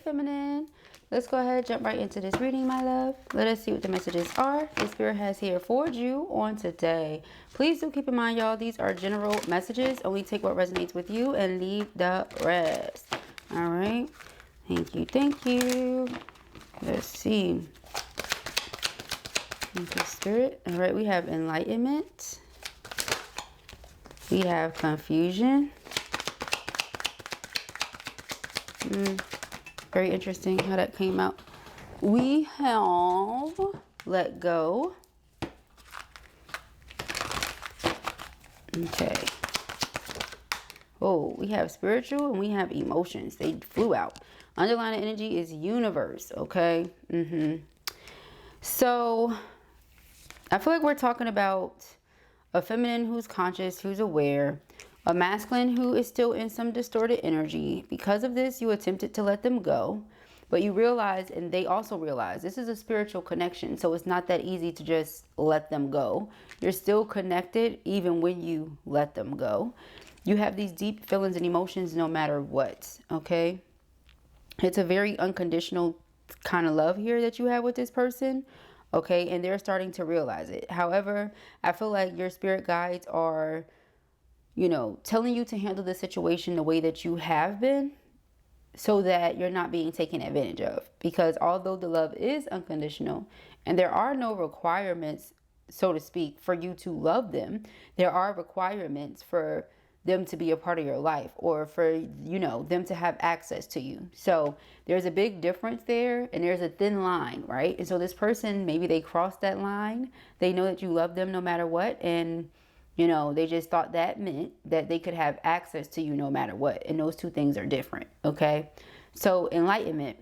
feminine. Let's go ahead, jump right into this reading, my love. Let us see what the messages are the Spirit has here for you on today. Please do keep in mind, y'all, these are general messages. Only take what resonates with you and leave the rest. All right. Thank you. Thank you. Let's see. Thank you, Spirit. All right. We have enlightenment. We have confusion. Very interesting how that came out. We have let go. Okay. Oh, we have spiritual and we have emotions. They flew out. Underlying energy is universe. Okay. So I feel like we're talking about a feminine who's conscious, who's aware. A masculine who is still in some distorted energy. Because of this, you attempted to let them go. But you realize, and they also realize, this is a spiritual connection. So it's not that easy to just let them go. You're still connected even when you let them go. You have these deep feelings and emotions no matter what. Okay? It's a very unconditional kind of love here that you have with this person. Okay? And they're starting to realize it. However, I feel like your spirit guides are, you know, telling you to handle the situation the way that you have been so that you're not being taken advantage of. Because although the love is unconditional and there are no requirements, so to speak, for you to love them, there are requirements for them to be a part of your life or for, you know, them to have access to you. So there's a big difference there and there's a thin line, right? And so this person, maybe they crossed that line. They know that you love them no matter what. And you know, they just thought that meant that they could have access to you no matter what. And those two things are different. Okay. So enlightenment.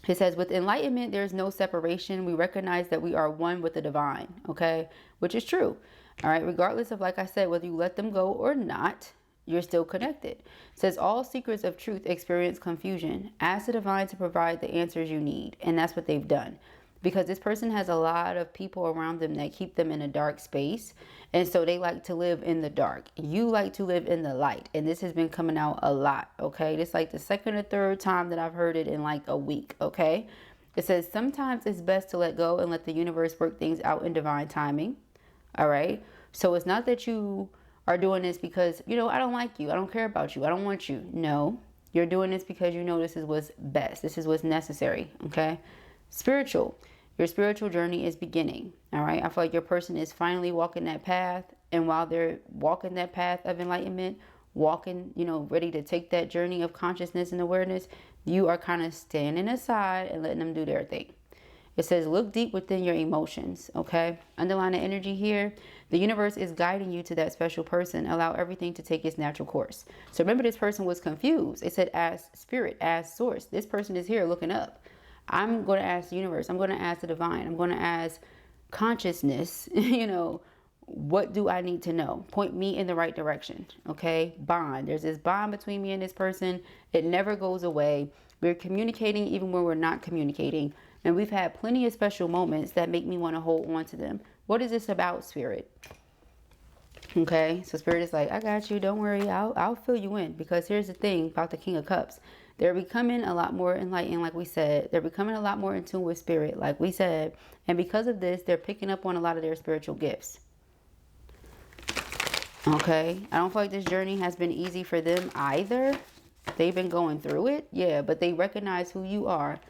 It says with enlightenment, there's no separation. We recognize that we are one with the divine. Okay. Which is true. All right. Regardless of, like I said, whether you let them go or not, you're still connected. It says all secrets of truth experience confusion. Ask the divine to provide the answers you need. And that's what they've done. Because this person has a lot of people around them that keep them in a dark space. And so they like to live in the dark. You like to live in the light. And this has been coming out a lot. Okay. This is like the second or third time that I've heard it in like a week. Okay. It says sometimes it's best to let go and let the universe work things out in divine timing. All right. So it's not that you are doing this because, you know, I don't like you. I don't care about you. I don't want you. No, you're doing this because you know this is what's best. This is what's necessary. Okay. Spiritual. Your spiritual journey is beginning. All right. I feel like your person is finally walking that path. And while they're walking that path of enlightenment, walking, you know, ready to take that journey of consciousness and awareness, you are kind of standing aside and letting them do their thing. It says, look deep within your emotions. Okay. Underline the energy here. The universe is guiding you to that special person. Allow everything to take its natural course. So remember, this person was confused. It said, ask spirit, ask source. This person is here looking up. I'm going to ask the universe. I'm going to ask the divine. I'm going to ask consciousness, you know, what do I need to know? Point me in the right direction. Okay. Bond. There's this bond between me and this person. It never goes away. We're communicating even when we're not communicating. And we've had plenty of special moments that make me want to hold on to them. What is this about, Spirit? Okay. So Spirit is like, I got you. Don't worry. I'll fill you in. Because here's the thing about the King of Cups. They're becoming a lot more enlightened, like we said. They're becoming a lot more in tune with spirit, like we said. And because of this, they're picking up on a lot of their spiritual gifts. Okay. I don't feel like this journey has been easy for them either. They've been going through it. Yeah. But they recognize who you are,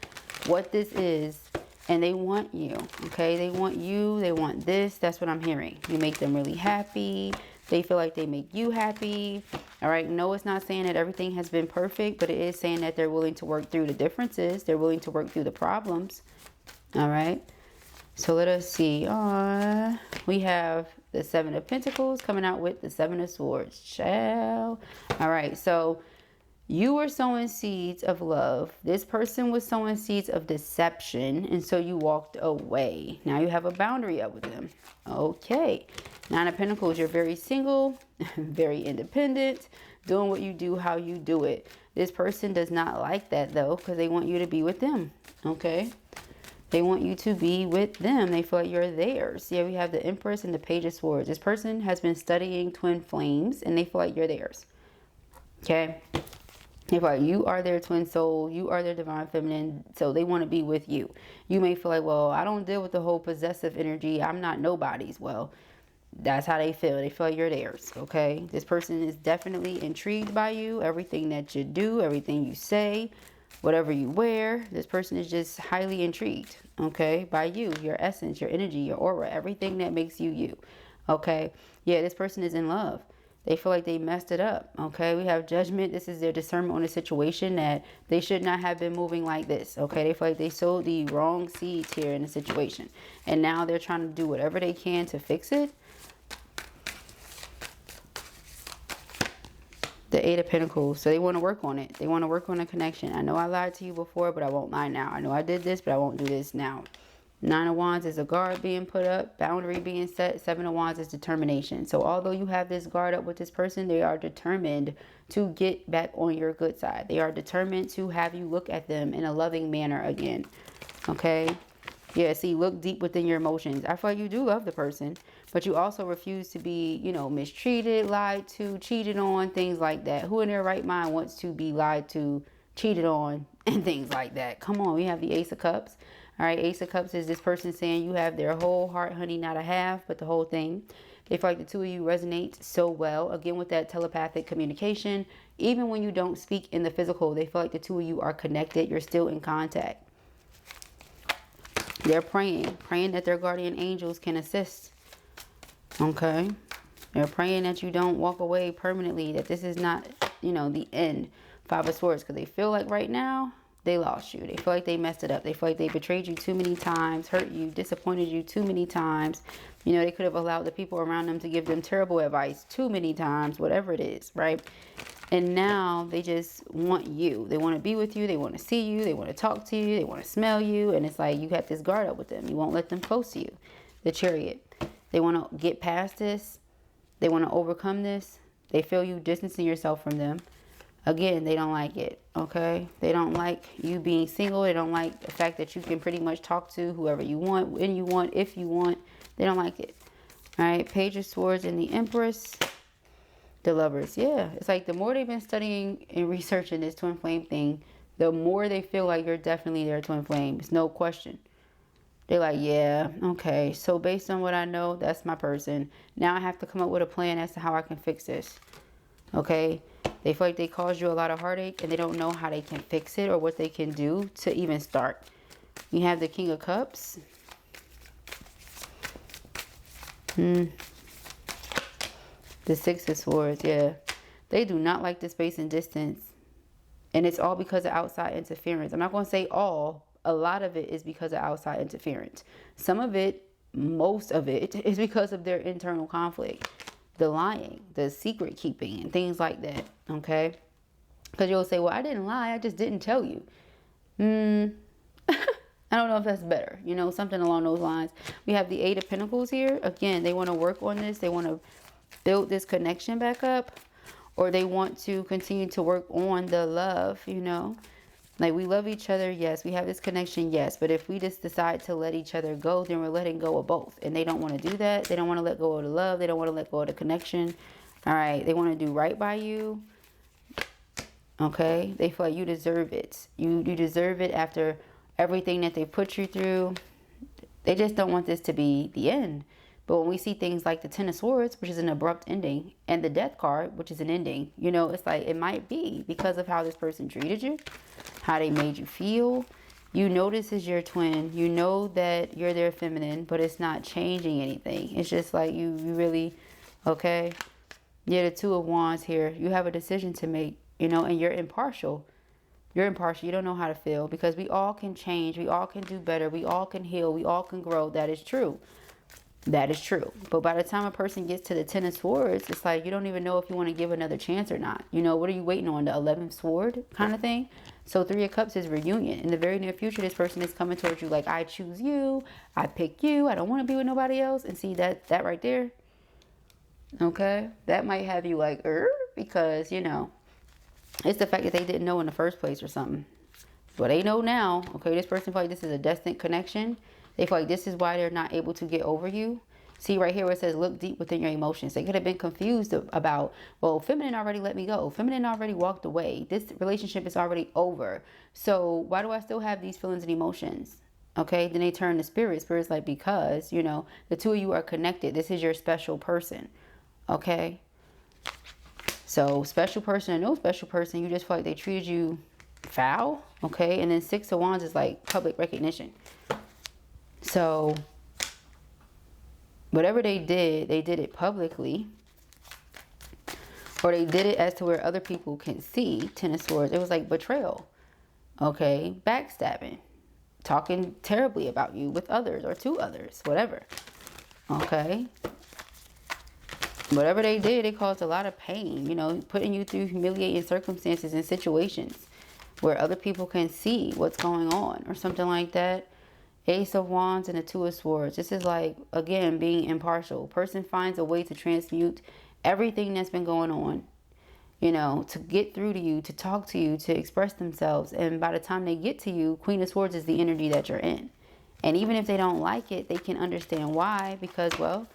what this is, and they want you. Okay. They want you. They want this. That's what I'm hearing. You make them really happy. They feel like they make you happy. All right. No, it's not saying that everything has been perfect, but it is saying that they're willing to work through the differences. They're willing to work through the problems. All right. So let us see. We have the Seven of Pentacles coming out with the Seven of Swords. Ciao. All right. So you were sowing seeds of love. This person was sowing seeds of deception. And so you walked away. Now you have a boundary up with them. Okay. Nine of Pentacles. You're very single, very independent, doing what you do, how you do it. This person does not like that though, because they want you to be with them. Okay. They want you to be with them. They feel like you're theirs. Yeah, we have the Empress and the Page of Swords. This person has been studying twin flames and they feel like you're theirs. Okay. If like you are their twin soul, you are their divine feminine, so they want to be with you. You may feel like, well, I don't deal with the whole possessive energy. I'm not nobody's. Well, that's how they feel. They feel like you're theirs, okay? This person is definitely intrigued by you. Everything that you do, everything you say, whatever you wear, this person is just highly intrigued, okay? By you, your essence, your energy, your aura, everything that makes you you, okay? Yeah, this person is in love. They feel like they messed it up, okay? We have judgment. This is their discernment on a situation that they should not have been moving like this, okay? They feel like they sowed the wrong seeds here in the situation. And now they're trying to do whatever they can to fix it. The Eight of Pentacles. So they want to work on it. They want to work on a connection. I know I lied to you before, but I won't lie now. I know I did this, but I won't do this now. Nine of Wands is a guard being put up, boundary being set. Seven of Wands is determination. So although you have this guard up with this person, they are determined to get back on your good side. They are determined to have you look at them in a loving manner again. Okay? Yeah, see, look deep within your emotions. I feel like you do love the person, but you also refuse to be, you know, mistreated, lied to, cheated on, things like that. Who in their right mind wants to be lied to, cheated on, and things like that? Come on, we have the Ace of Cups. All right, Ace of Cups is this person saying you have their whole heart, honey, not a half, but the whole thing. They feel like the two of you resonate so well. Again, with that telepathic communication, even when you don't speak in the physical, they feel like the two of you are connected. You're still in contact. They're praying that their guardian angels can assist. Okay? They're praying that you don't walk away permanently, that this is not, you know, the end. Five of Swords, because they feel like right now, they lost you. They feel like they messed it up. They feel like they betrayed you too many times, hurt you, disappointed you too many times. You know, they could have allowed the people around them to give them terrible advice too many times, whatever it is, right? And now they just want you. They want to be with you. They want to see you. They want to talk to you. They want to smell you. And it's like you have this guard up with them. You won't let them close to you. The Chariot. They want to get past this. They want to overcome this. They feel you distancing yourself from them. Again, they don't like it, okay? They don't like you being single. They don't like the fact that you can pretty much talk to whoever you want, when you want, if you want. They don't like it. All right, Page of Swords and the Empress. The Lovers. Yeah, it's like the more they've been studying and researching this twin flame thing, the more they feel like you're definitely their twin flame. It's no question. They're like, yeah, okay. So based on what I know, that's my person. Now I have to come up with a plan as to how I can fix this. Okay? They feel like they caused you a lot of heartache and they don't know how they can fix it or what they can do to even start. You have the King of Cups. The Six of Swords, yeah. They do not like the space and distance. And it's all because of outside interference. I'm not going to say all. A lot of it is because of outside interference. Some of it, most of it, is because of their internal conflict. The lying, the secret keeping, and things like that, okay? Because you'll say, well, I didn't lie, I just didn't tell you. I don't know if that's better, you know, something along those lines. We have the Eight of Pentacles here. Again, they want to work on this. They want to build this connection back up, or they want to continue to work on the love, you know. Like, we love each other, yes. We have this connection, yes. But if we just decide to let each other go, then we're letting go of both. And they don't want to do that. They don't want to let go of the love. They don't want to let go of the connection. All right. They want to do right by you. Okay. They feel like you deserve it. You deserve it after everything that they put you through. They just don't want this to be the end. But when we see things like the Ten of Swords, which is an abrupt ending, and the Death card, which is an ending, you know, it's like it might be because of how this person treated you, how they made you feel. You know this is your twin. You know that you're their feminine, but it's not changing anything. It's just like you really, okay? Yeah, the Two of Wands here. You have a decision to make, you know, and you're impartial. You're impartial. You don't know how to feel because we all can change. We all can do better. We all can heal. We all can grow. That is true. That is true. But by the time a person gets to the Ten of Swords, it's like you don't even know if you want to give another chance or not. You know, what are you waiting on? The 11th sword kind of thing? So Three of Cups is reunion. In the very near future, this person is coming towards you like, I choose you. I pick you. I don't want to be with nobody else. And see that right there? Okay? That might have you like, because, you know, it's the fact that they didn't know in the first place or something. But they know now. Okay, this person feels like this is a destined connection. They feel like this is why they're not able to get over you. See right here where it says look deep within your emotions. They could have been confused about, well, feminine already let me go. Feminine already walked away. This relationship is already over. So why do I still have these feelings and emotions? Okay, then they turn to spirit. Spirit's like, because, you know, the two of you are connected. This is your special person. Okay. So special person and no special person, you just feel like they treated you foul. Okay. And then Six of Wands is like public recognition. So whatever they did it publicly, or they did it as to where other people can see. Ten of Swords, it was like betrayal. Okay, backstabbing, talking terribly about you with others or to others, whatever. Okay, whatever they did, it caused a lot of pain, you know, putting you through humiliating circumstances and situations where other people can see what's going on or something like that. Ace of Wands and the Two of Swords. This is like, again, being impartial. Person finds a way to transmute everything that's been going on, you know, to get through to you, to talk to you, to express themselves. And by the time they get to you, Queen of Swords is the energy that you're in. And even if they don't like it, they can understand why. Because, well,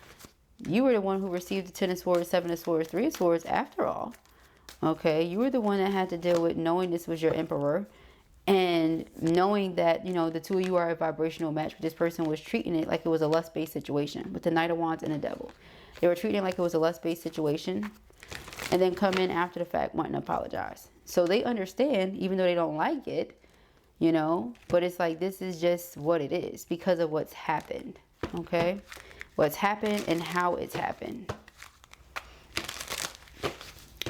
you were the one who received the Ten of Swords, Seven of Swords, Three of Swords after all. Okay, you were the one that had to deal with knowing this was your emperor. And knowing that, you know, the two of you are a vibrational match, but this person was treating it like it was a lust-based situation with the Knight of Wands and the Devil. They were treating it like it was a lust-based situation and then come in after the fact wanting to apologize. So they understand, even though they don't like it, you know, but it's like, this is just what it is because of what's happened. Okay, what's happened and how it's happened.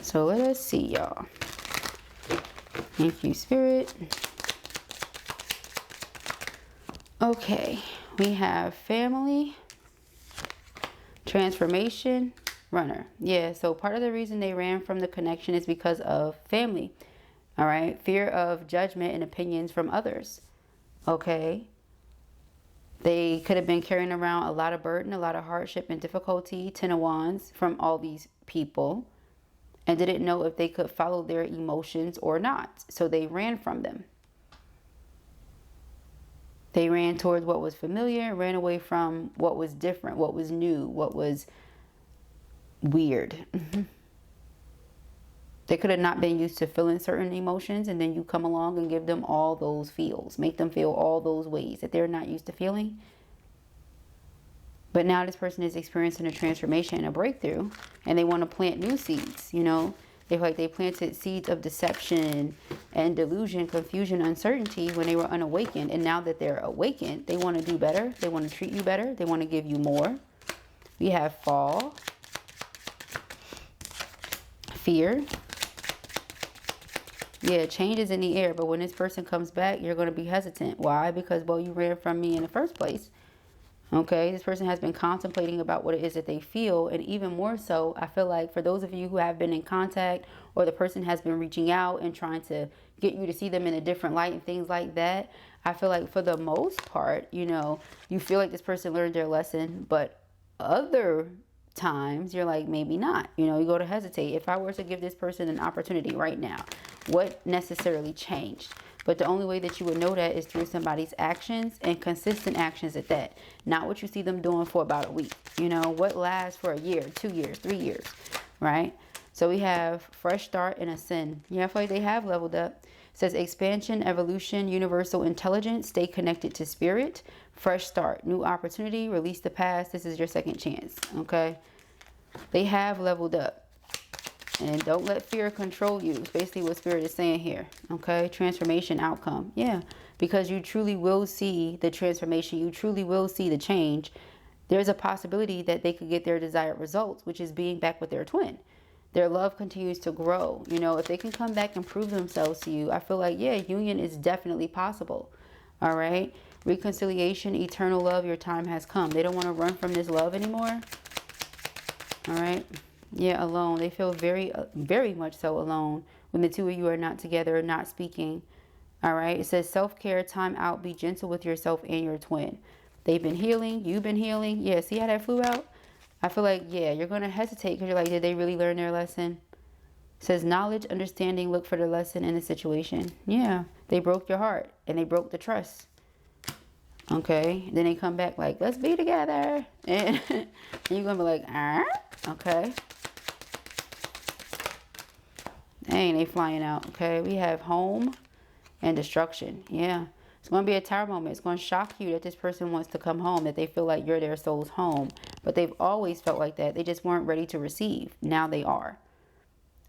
So let us see, y'all. Thank you, Spirit. Okay, we have family, transformation, runner. Yeah, so part of the reason they ran from the connection is because of family. All right, fear of judgment and opinions from others. Okay, they could have been carrying around a lot of burden, a lot of hardship and difficulty, Ten of Wands, from all these people, and didn't know if they could follow their emotions or not. So they ran from them. They ran towards what was familiar, ran away from what was different, what was new, what was weird. They could have not been used to feeling certain emotions, and then you come along and give them all those feels, make them feel all those ways that they're not used to feeling. But now this person is experiencing a transformation and a breakthrough, and they want to plant new seeds, you know. They feel like they planted seeds of deception and delusion, confusion, uncertainty when they were unawakened. And now that they're awakened, they want to do better. They want to treat you better. They want to give you more. We have fall, fear. Yeah, change is in the air, but when this person comes back, you're going to be hesitant. Why? Because, well, you ran from me in the first place. Okay, this person has been contemplating about what it is that they feel. And even more so, I feel like for those of you who have been in contact, or the person has been reaching out and trying to get you to see them in a different light and things like that, I feel like for the most part, you know, you feel like this person learned their lesson, but other times you're like, maybe not. You know, you go to hesitate. If I were to give this person an opportunity right now, what necessarily changed? But the only way that you would know that is through somebody's actions, and consistent actions at that. Not what you see them doing for about a week. You know, what lasts for a year, 2 years, 3 years, right? So we have fresh start and ascend. Yeah, I feel like they have leveled up. It says expansion, evolution, universal intelligence, stay connected to spirit, fresh start, new opportunity, release the past. This is your second chance, okay? They have leveled up. And don't let fear control you. It's basically what Spirit is saying here. Okay, transformation outcome. Yeah, because you truly will see the transformation. You truly will see the change. There's a possibility that they could get their desired results, which is being back with their twin. Their love continues to grow. You know, if they can come back and prove themselves to you, I feel like, yeah, union is definitely possible. All right, reconciliation, eternal love, your time has come. They don't want to run from this love anymore. All right. Yeah, alone. They feel very much so alone when the two of you are not together, not speaking. All right. It says self-care, time out, be gentle with yourself and your twin. They've been healing. You've been healing. Yeah, see how that flew out? I feel like, yeah, you're going to hesitate because you're like, did they really learn their lesson? It says knowledge, understanding, look for the lesson in the situation. Yeah, they broke your heart and they broke the trust. Okay, then they come back like, let's be together. And you're going to be like, okay. Dang, they flying out. Okay, we have home and destruction. Yeah, it's going to be a tower moment. It's going to shock you that this person wants to come home, that they feel like you're their soul's home. But they've always felt like that. They just weren't ready to receive. Now they are.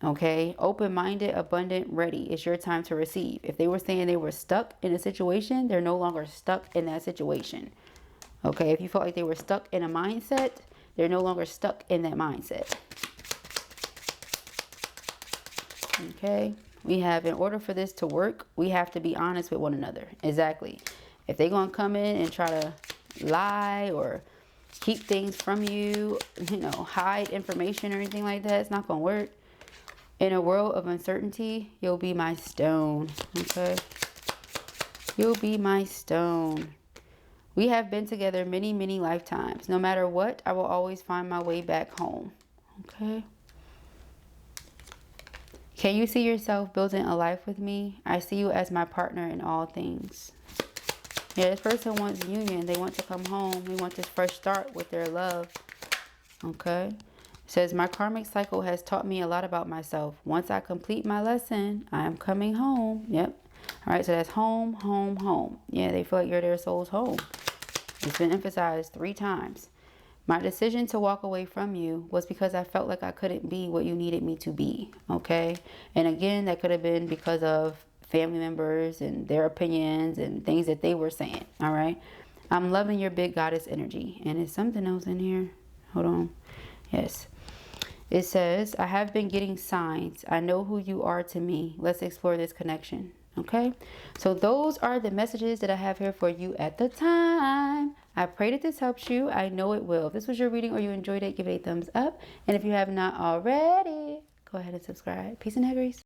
Okay, open-minded, abundant, ready. It's your time to receive. If they were saying they were stuck in a situation, they're no longer stuck in that situation. Okay, if you felt like they were stuck in a mindset, they're no longer stuck in that mindset. Okay, we have, in order for this to work, we have to be honest with one another. Exactly. If they're going to come in and try to lie or keep things from you, you know, hide information or anything like that, it's not going to work. In a world of uncertainty, you'll be my stone. Okay, you'll be my stone. We have been together many, many lifetimes. No matter what, I will always find my way back home. Okay. Can you see yourself building a life with me? I see you as my partner in all things. Yeah, this person wants union. They want to come home. They want this fresh start with their love. Okay. It says, my karmic cycle has taught me a lot about myself. Once I complete my lesson, I am coming home. Yep. All right, so that's home, home, home. Yeah, they feel like you're their soul's home. It's been emphasized 3 times. My decision to walk away from you was because I felt like I couldn't be what you needed me to be. Okay. And again, that could have been because of family members and their opinions and things that they were saying. All right. I'm loving your big goddess energy. And there's something else in here. Hold on. Yes. It says, I have been getting signs. I know who you are to me. Let's explore this connection. Okay. So those are the messages that I have here for you at the time. I pray that this helps you. I know it will. If this was your reading or you enjoyed it, give it a thumbs up. And if you have not already, go ahead and subscribe. Peace and hair, Grace.